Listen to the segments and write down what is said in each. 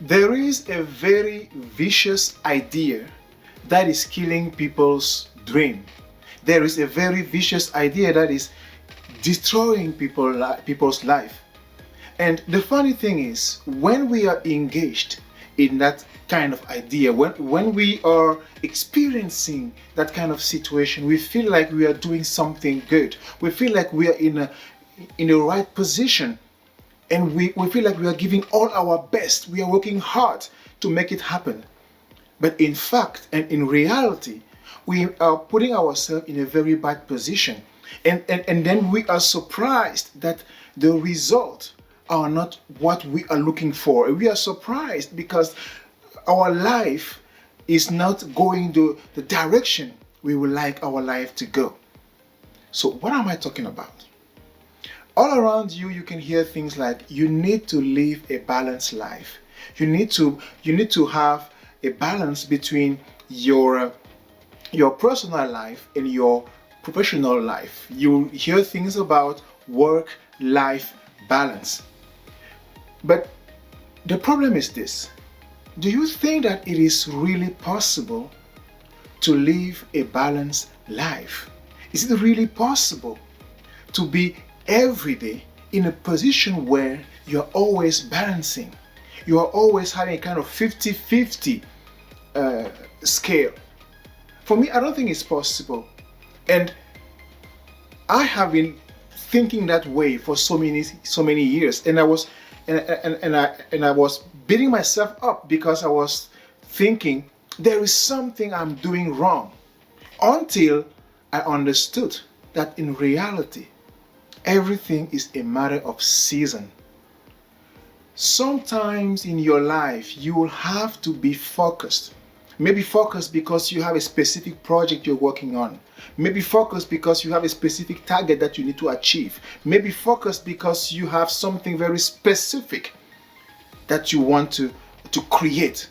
There is a very vicious idea that is killing people's dream. There is a very vicious idea that is destroying people's life. And the funny thing is, when we are engaged in that kind of idea, when we are experiencing that kind of situation, we feel like we are doing something good. We feel like we are in a right position, and we feel like we are giving all our best. We are working hard to make it happen. But in fact and in reality, we are putting ourselves in a very bad position. And then we are surprised that the results are not what we are looking for. We are surprised because our life is not going the direction we would like our life to go. So what am I talking about? All around you, you can hear things like you need to live a balanced life. You need to have a balance between your personal life and your professional life. You hear things about work-life balance. But the problem is this. Do you think that it is really possible to live a balanced life? Is it really possible to be every day in a position where you're always balancing? You are always having a kind of 50-50 scale. For me, I don't think it's possible. And I have been thinking that way for so many years. And I was beating myself up because I was thinking there is something I'm doing wrong, until I understood that in reality everything is a matter of season. Sometimes in your life you will have to be focused. Maybe focused because you have a specific project you're working on. Maybe focused because you have a specific target that you need to achieve. Maybe focused because you have something very specific that you want to create.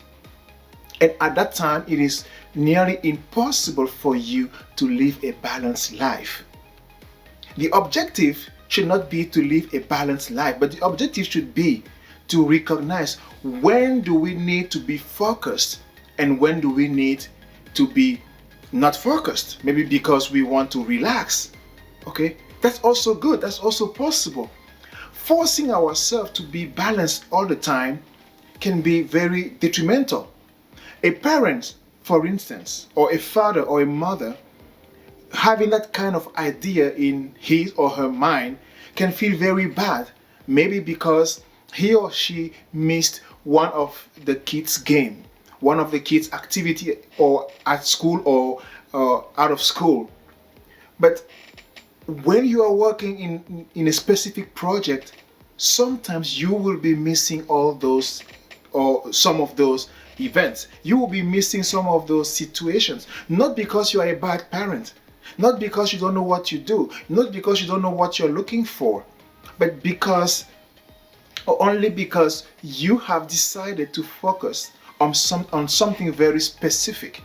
And at that time, it is nearly impossible for you to live a balanced life. The objective should not be to live a balanced life, but the objective should be to recognize when do we need to be focused and when do we need to be not focused. Maybe because we want to relax. Okay, that's also good. That's also possible. Forcing ourselves to be balanced all the time can be very detrimental. A parent, for instance, or a father or a mother, having that kind of idea in his or her mind can feel very bad. Maybe because he or she missed one of the kids' game, one of the kids' activity, or at school or out of school. But when you are working in a specific project, sometimes you will be missing all those or some of those events. You will be missing some of those situations, not because you are a bad parent, not because you don't know what you do, not because you don't know what you're looking for, but because, or only because you have decided to focus on something very specific.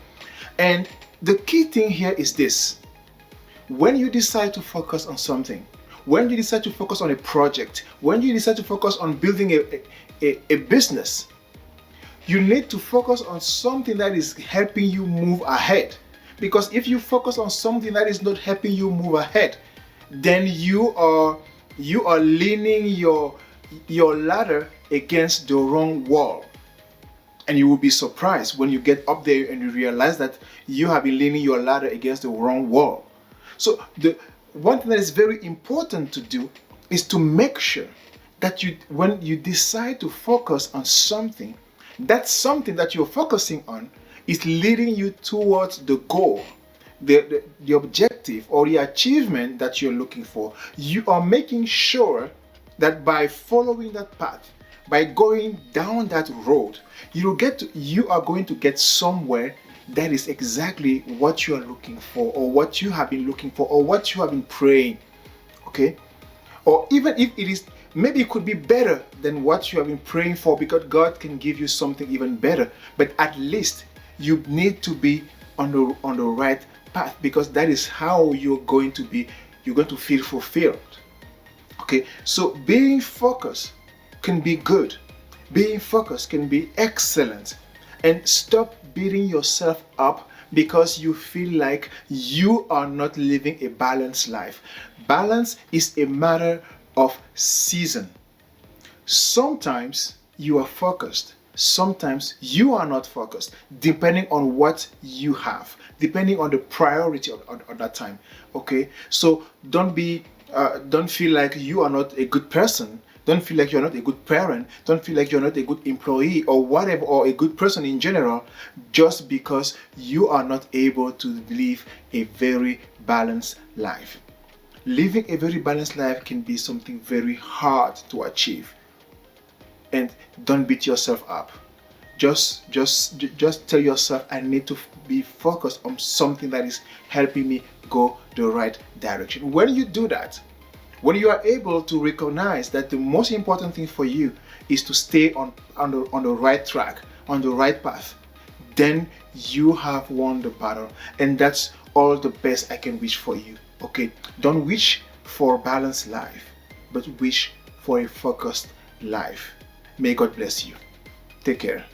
And the key thing here is this: when you decide to focus on something, when you decide to focus on a project, when you decide to focus on building a business, you need to focus on something that is helping you move ahead. Because if you focus on something that is not helping you move ahead, then you are leaning your ladder against the wrong wall. And you will be surprised when you get up there and you realize that you have been leaning your ladder against the wrong wall. So the one thing that is very important to do is to make sure that when you decide to focus on something, that something that you're focusing on is leading you towards the goal, the objective or the achievement that you're looking for. You are making sure that by following that path, by going down that road, you are going to get somewhere that is exactly what you are looking for, or what you have been looking for, or what you have been praying. Okay? Or even if it is, maybe it could be better than what you have been praying for, because God can give you something even better. But at least you need to be on the right path, because that is how you're going to feel fulfilled. Okay? So being focused can be good. Being focused can be excellent. And stop beating yourself up because you feel like you are not living a balanced life. Balance is a matter of season. Sometimes you are focused, sometimes you are not focused, depending on what you have, depending on the priority of that time. Okay, so don't feel like you are not a good person. Don't feel like you're not a good parent. Don't feel like you're not a good employee or whatever, or a good person in general, just because you are not able to live a very balanced life. Living a very balanced life can be something very hard to achieve. And don't beat yourself up. Just tell yourself, I need to be focused on something that is helping me go the right direction. When you do that, when you are able to recognize that the most important thing for you is to stay on the right track, on the right path, then you have won the battle. And that's all the best I can wish for you. Okay, don't wish for a balanced life, but wish for a focused life. May God bless you. Take care.